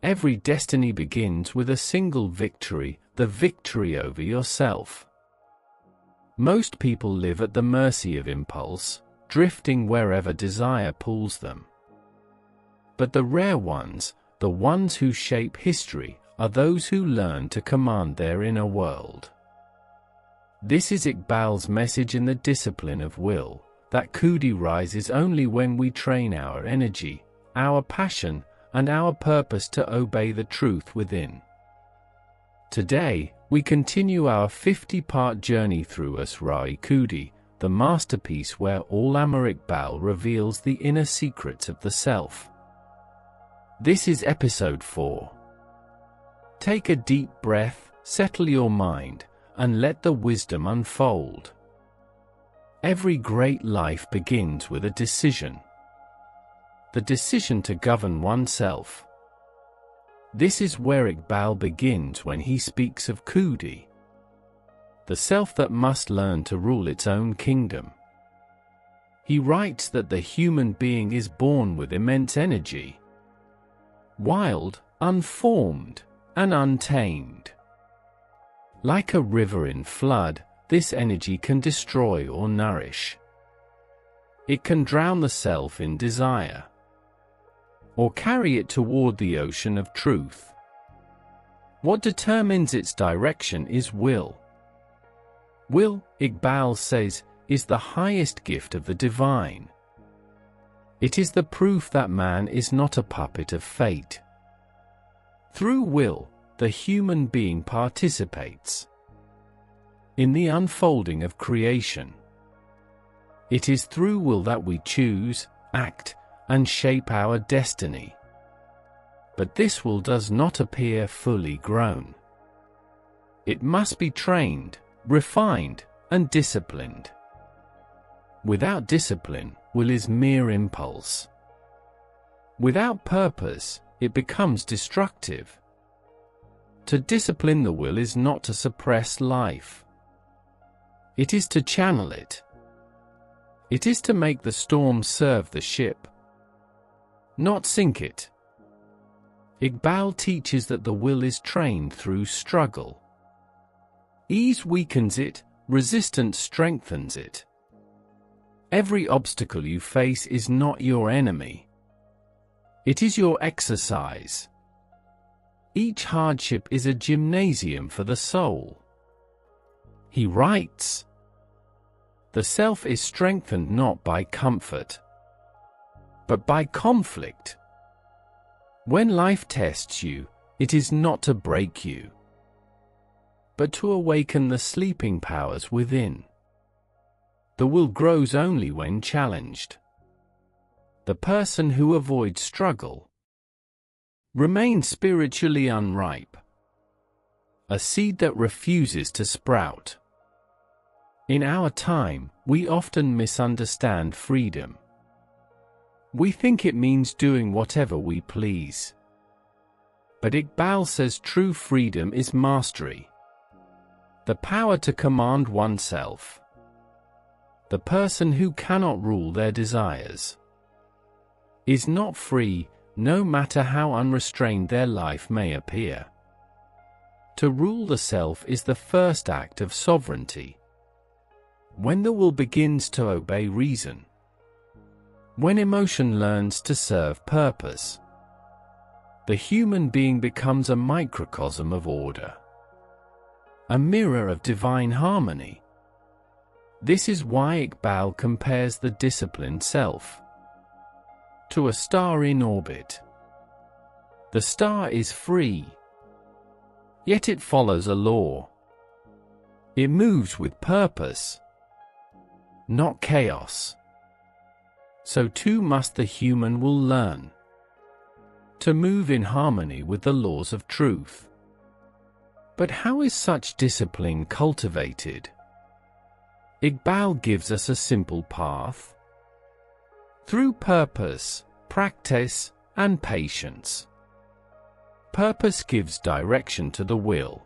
Every destiny begins with a single victory, the victory over yourself. Most people live at the mercy of impulse, drifting wherever desire pulls them. But the rare ones, the ones who shape history, are those who learn to command their inner world. This is Iqbal's message in The Discipline of Will, that Khudi rises only when we train our energy, our passion, and our purpose to obey the truth within. Today, we continue our 50-part journey through Asrar-e Khudi, the masterpiece where Allama Iqbal reveals the inner secrets of the self. This is episode 4. Take a deep breath, settle your mind, and let the wisdom unfold. Every great life begins with a decision. The decision to govern oneself. This is where Iqbal begins when he speaks of Khudi, the self that must learn to rule its own kingdom. He writes that the human being is born with immense energy, wild, unformed, and untamed. Like a river in flood, this energy can destroy or nourish. It can drown the self in desire, or carry it toward the ocean of truth. What determines its direction is will. Will, Iqbal says, is the highest gift of the divine. It is the proof that man is not a puppet of fate. Through will, the human being participates in the unfolding of creation. It is through will that we choose, act, and shape our destiny. But this will does not appear fully grown. It must be trained, refined, and disciplined. Without discipline, will is mere impulse. Without purpose, it becomes destructive. To discipline the will is not to suppress life. It is to channel it. It is to make the storm serve the ship, not sink it. Iqbal teaches that the will is trained through struggle. Ease weakens it, resistance strengthens it. Every obstacle you face is not your enemy. It is your exercise. Each hardship is a gymnasium for the soul. He writes, "The self is strengthened not by comfort, but by conflict. When life tests you, it is not to break you, but to awaken the sleeping powers within. The will grows only when challenged. The person who avoids struggle remains spiritually unripe, a seed that refuses to sprout." In our time, we often misunderstand freedom. We think it means doing whatever we please. But Iqbal says true freedom is mastery, the power to command oneself. The person who cannot rule their desires is not free, no matter how unrestrained their life may appear. To rule the self is the first act of sovereignty. When the will begins to obey reason, when emotion learns to serve purpose, the human being becomes a microcosm of order, a mirror of divine harmony. This is why Iqbal compares the disciplined self to a star in orbit. The star is free, yet it follows a law. It moves with purpose, not chaos. So too must the human will learn to move in harmony with the laws of truth. But how is such discipline cultivated? Iqbal gives us a simple path. Through purpose, practice, and patience. Purpose gives direction to the will.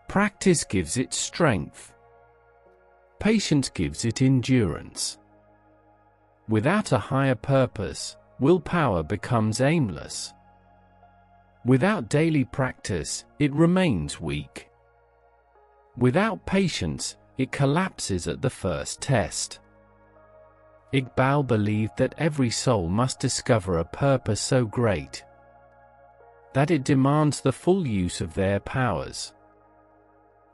Practice gives it strength. Patience gives it endurance. Without a higher purpose, willpower becomes aimless. Without daily practice, it remains weak. Without patience, it collapses at the first test. Iqbal believed that every soul must discover a purpose so great that it demands the full use of their powers.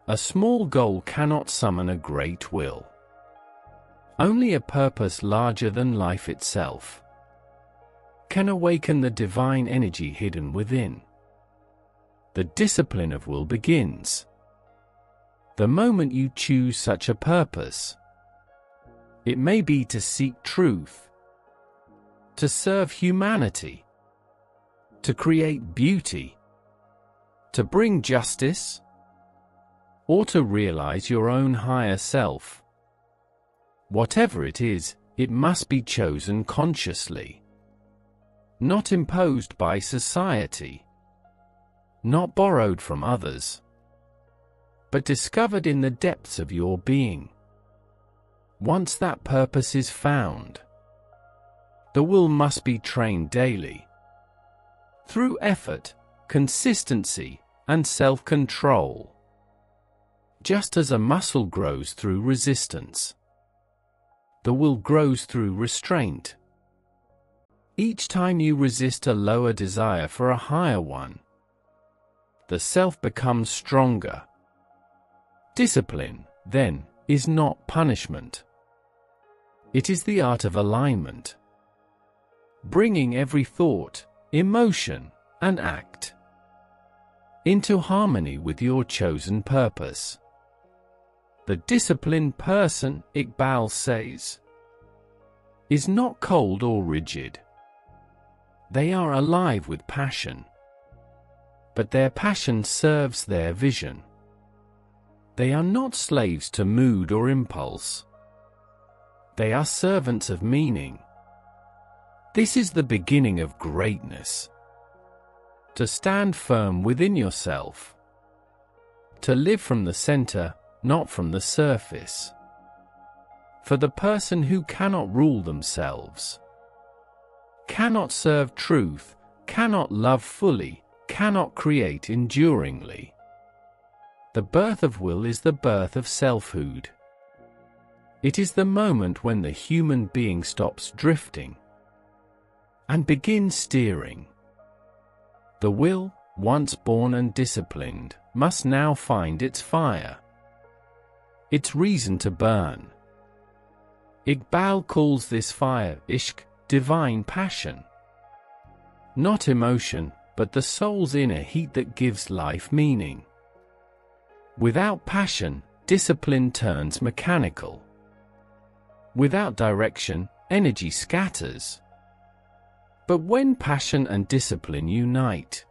A small goal cannot summon a great will. Only a purpose larger than life itself can awaken the divine energy hidden within. The discipline of will begins the moment you choose such a purpose. It may be to seek truth, to serve humanity, to create beauty, to bring justice, or to realize your own higher self. Whatever it is, it must be chosen consciously, not imposed by society, not borrowed from others, but discovered in the depths of your being. Once that purpose is found, the will must be trained daily, through effort, consistency, and self-control. Just as a muscle grows through resistance, the will grows through restraint. Each time you resist a lower desire for a higher one, the self becomes stronger. Discipline, then, is not punishment. It is the art of alignment, bringing every thought, emotion, and act into harmony with your chosen purpose. The disciplined person, Iqbal says, is not cold or rigid. They are alive with passion, but their passion serves their vision. They are not slaves to mood or impulse. They are servants of meaning. This is the beginning of greatness. To stand firm within yourself. To live from the center, not from the surface. For the person who cannot rule themselves, cannot serve truth, cannot love fully, cannot create enduringly. The birth of will is the birth of selfhood. It is the moment when the human being stops drifting and begins steering. The will, once born and disciplined, must now find its fire, its reason to burn. Iqbal calls this fire ishq, divine passion. Not emotion, but the soul's inner heat that gives life meaning. Without passion, discipline turns mechanical. Without direction, energy scatters. But when passion and discipline unite,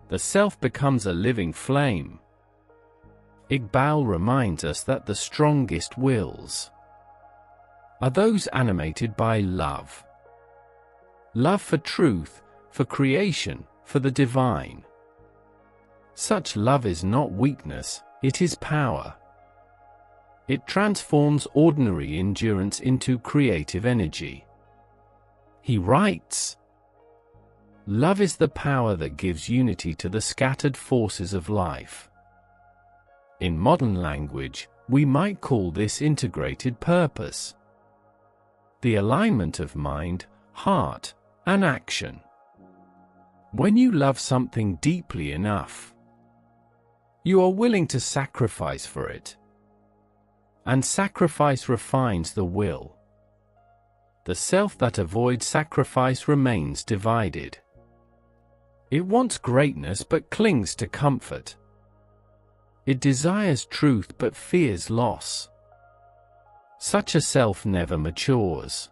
the self becomes a living flame. Iqbal reminds us that the strongest wills are those animated by love. Love for truth, for creation, for the divine. Such love is not weakness, it is power. It transforms ordinary endurance into creative energy. He writes, "Love is the power that gives unity to the scattered forces of life." In modern language, we might call this integrated purpose. The alignment of mind, heart, and action. When you love something deeply enough, you are willing to sacrifice for it. And sacrifice refines the will. The self that avoids sacrifice remains divided. It wants greatness but clings to comfort. It desires truth but fears loss. Such a self never matures.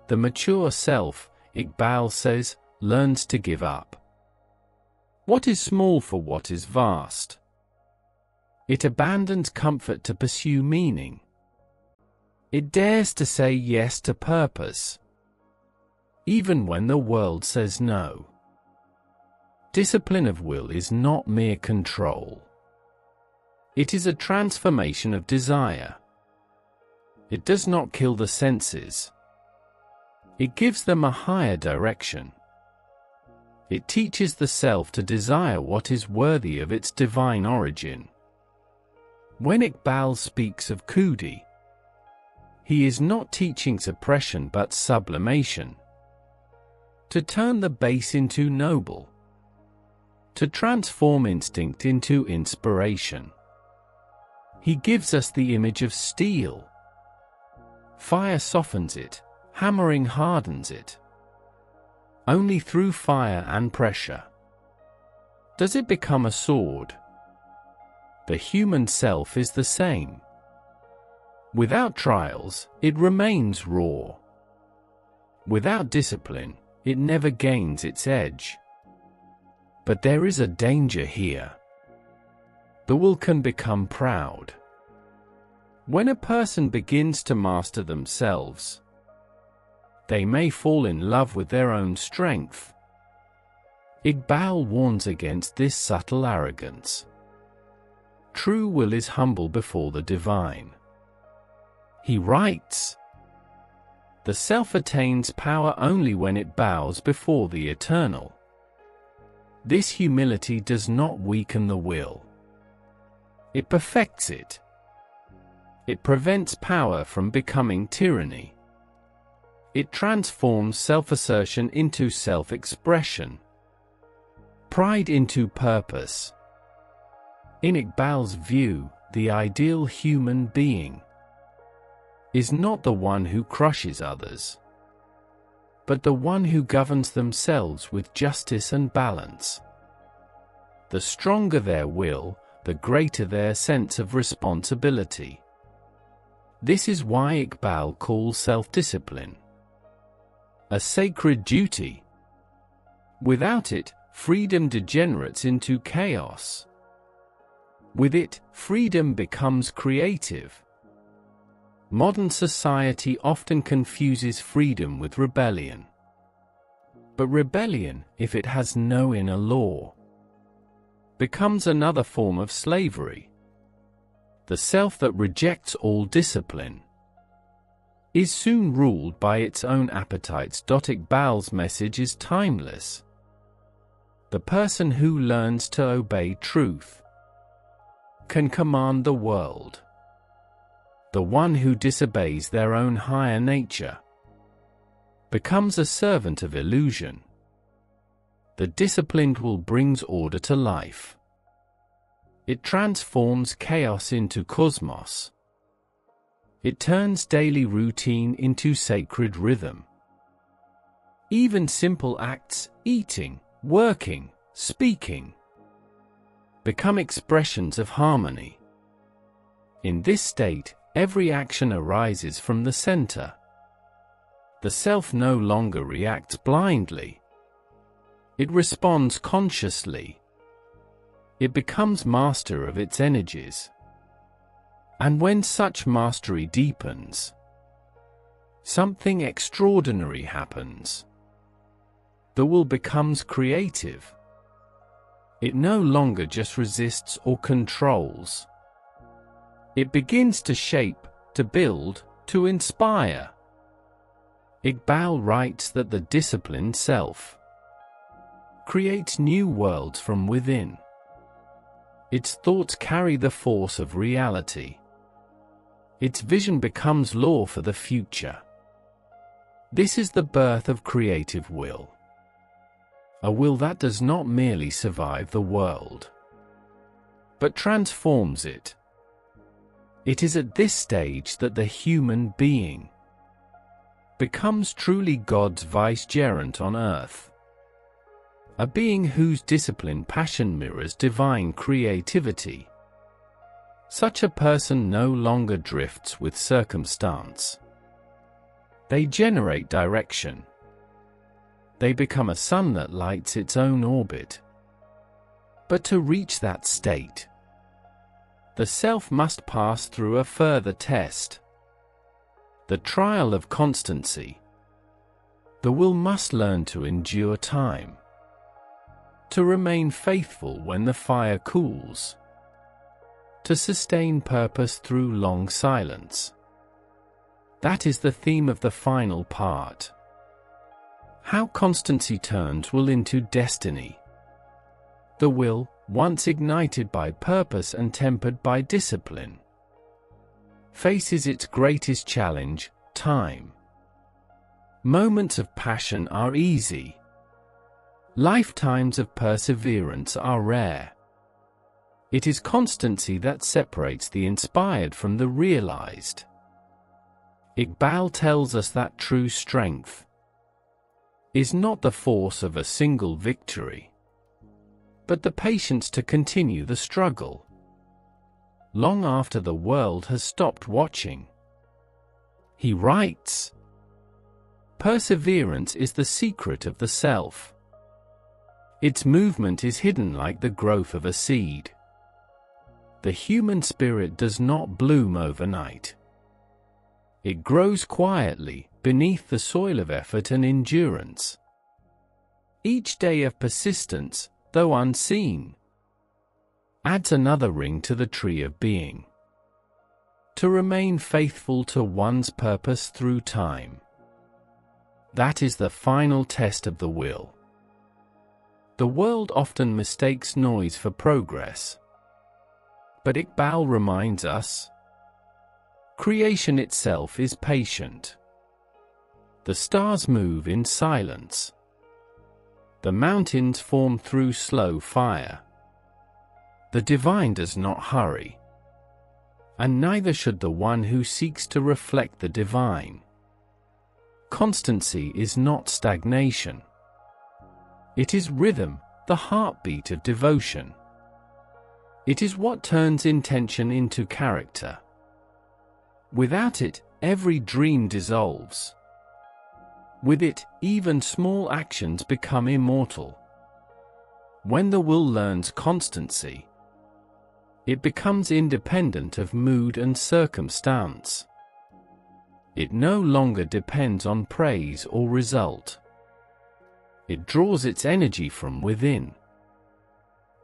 The mature self, Iqbal says, learns to give up what is small for what is vast. It abandons comfort to pursue meaning. It dares to say yes to purpose, even when the world says no. Discipline of will is not mere control. It is a transformation of desire. It does not kill the senses. It gives them a higher direction. It teaches the self to desire what is worthy of its divine origin. When Iqbal speaks of Khudi, he is not teaching suppression but sublimation. To turn the base into noble. To transform instinct into inspiration. He gives us the image of steel. Fire softens it, hammering hardens it. Only through fire and pressure does it become a sword. The human self is the same. Without trials, it remains raw. Without discipline, it never gains its edge. But there is a danger here. The will can become proud. When a person begins to master themselves, they may fall in love with their own strength. Iqbal warns against this subtle arrogance. True will is humble before the divine. He writes, "The self attains power only when it bows before the eternal." This humility does not weaken the will. It perfects it. It prevents power from becoming tyranny. It transforms self-assertion into self-expression, pride into purpose. In Iqbal's view, the ideal human being is not the one who crushes others, but the one who governs themselves with justice and balance. The stronger their will, the greater their sense of responsibility. This is why Iqbal calls self-discipline a sacred duty. Without it, freedom degenerates into chaos. With it, freedom becomes creative. Modern society often confuses freedom with rebellion. But rebellion, if it has no inner law, becomes another form of slavery. The self that rejects all discipline is soon ruled by its own appetites. Iqbal's message is timeless. The person who learns to obey truth can command the world. The one who disobeys their own higher nature becomes a servant of illusion. The disciplined will brings order to life. It transforms chaos into cosmos. It turns daily routine into sacred rhythm. Even simple acts, eating, working, speaking, become expressions of harmony. In this state, every action arises from the center. The self no longer reacts blindly. It responds consciously. It becomes master of its energies. And when such mastery deepens, something extraordinary happens. The will becomes creative. It no longer just resists or controls. It begins to shape, to build, to inspire. Iqbal writes that the disciplined self creates new worlds from within. Its thoughts carry the force of reality. Its vision becomes law for the future. This is the birth of creative will. A will that does not merely survive the world, but transforms it. It is at this stage that the human being becomes truly God's vicegerent on earth. A being whose disciplined passion mirrors divine creativity. Such a person no longer drifts with circumstance. They generate direction. They become a sun that lights its own orbit. But to reach that state, the self must pass through a further test. The trial of constancy. The will must learn to endure time. To remain faithful when the fire cools. To sustain purpose through long silence. That is the theme of the final part. How constancy turns will into destiny. The will, once ignited by purpose and tempered by discipline, faces its greatest challenge, time. Moments of passion are easy. Lifetimes of perseverance are rare. It is constancy that separates the inspired from the realized. Iqbal tells us that true strength is not the force of a single victory, but the patience to continue the struggle, long after the world has stopped watching. He writes, "Perseverance is the secret of the self. Its movement is hidden like the growth of a seed. The human spirit does not bloom overnight. It grows quietly, beneath the soil of effort and endurance. Each day of persistence, though unseen, adds another ring to the tree of being. To remain faithful to one's purpose through time. That is the final test of the will." The world often mistakes noise for progress. But Iqbal reminds us, creation itself is patient. The stars move in silence. The mountains form through slow fire. The divine does not hurry. And neither should the one who seeks to reflect the divine. Constancy is not stagnation. It is rhythm, the heartbeat of devotion. It is what turns intention into character. Without it, every dream dissolves. With it, even small actions become immortal. When the will learns constancy, it becomes independent of mood and circumstance. It no longer depends on praise or result. It draws its energy from within.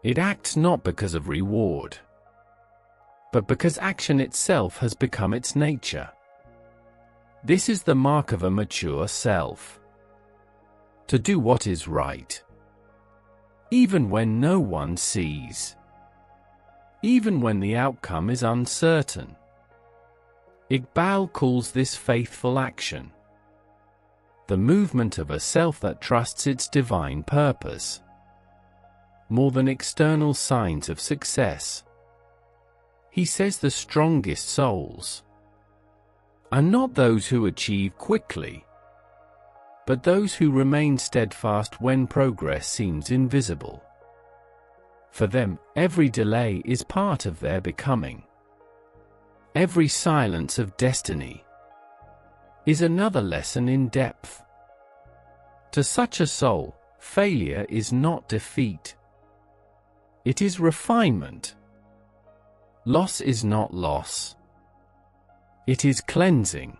It acts not because of reward, but because action itself has become its nature. This is the mark of a mature self. To do what is right, even when no one sees, even when the outcome is uncertain. Iqbal calls this faithful action, the movement of a self that trusts its divine purpose, more than external signs of success. He says the strongest souls are not those who achieve quickly, but those who remain steadfast when progress seems invisible. For them, every delay is part of their becoming. Every silence of destiny is another lesson in depth. To such a soul, failure is not defeat. It is refinement. Loss is not loss. It is cleansing.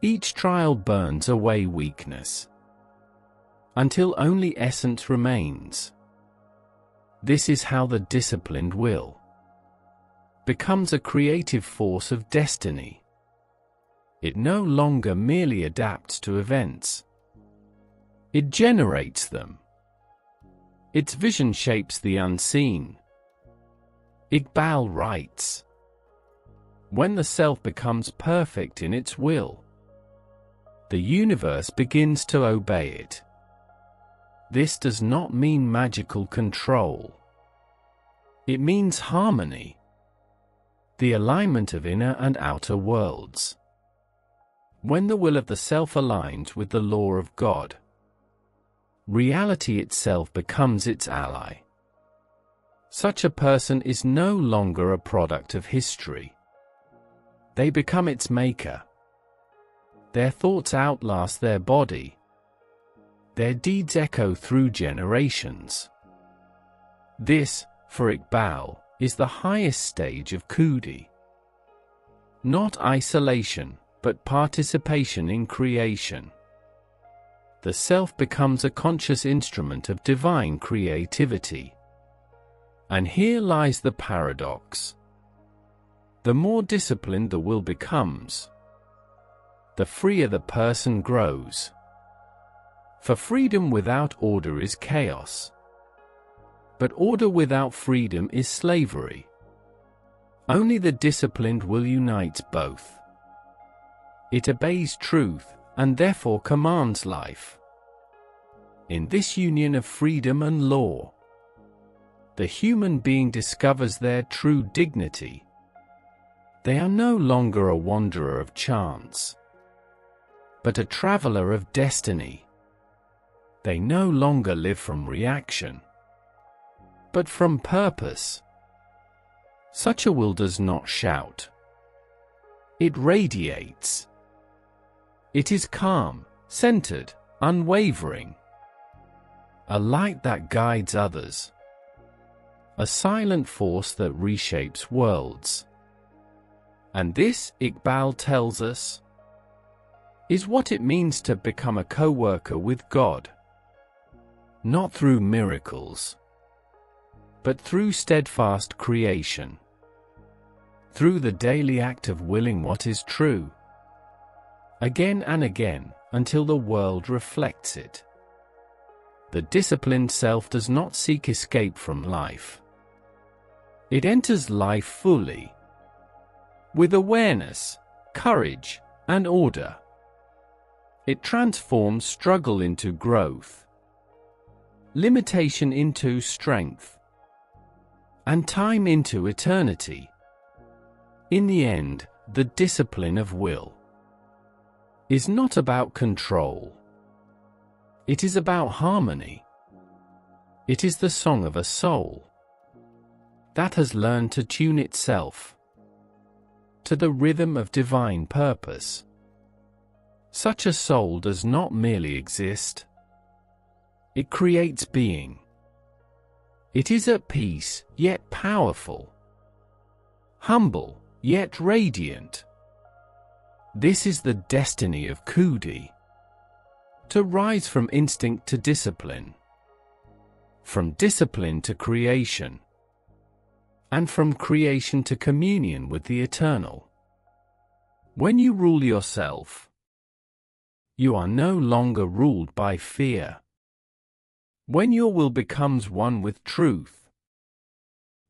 Each trial burns away weakness, until only essence remains. This is how the disciplined will becomes a creative force of destiny. It no longer merely adapts to events. It generates them. Its vision shapes the unseen. Iqbal writes, "When the self becomes perfect in its will, the universe begins to obey it." This does not mean magical control. It means harmony, the alignment of inner and outer worlds. When the will of the self aligns with the law of God, reality itself becomes its ally. Such a person is no longer a product of history. They become its maker. Their thoughts outlast their body. Their deeds echo through generations. This, for Iqbal, is the highest stage of Khudi. Not isolation, but participation in creation. The self becomes a conscious instrument of divine creativity. And here lies the paradox. The more disciplined the will becomes, the freer the person grows. For freedom without order is chaos. But order without freedom is slavery. Only the disciplined will unite both. It obeys truth, and therefore commands life. In this union of freedom and law, the human being discovers their true dignity. They are no longer a wanderer of chance, but a traveler of destiny. They no longer live from reaction, but from purpose. Such a will does not shout. It radiates. It is calm, centered, unwavering. A light that guides others. A silent force that reshapes worlds. And this, Iqbal tells us, is what it means to become a co-worker with God. Not through miracles, but through steadfast creation. Through the daily act of willing what is true, again and again, until the world reflects it. The disciplined self does not seek escape from life. It enters life fully, with awareness, courage, and order. It transforms struggle into growth, limitation into strength, and time into eternity. In the end, the discipline of will is not about control. It is about harmony. It is the song of a soul that has learned to tune itself to the rhythm of divine purpose. Such a soul does not merely exist. It creates being. It is at peace, yet powerful. Humble, yet radiant. This is the destiny of Khudi. To rise from instinct to discipline. From discipline to creation. And from creation to communion with the eternal. When you rule yourself, you are no longer ruled by fear. When your will becomes one with truth,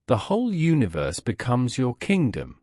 the whole universe becomes your kingdom.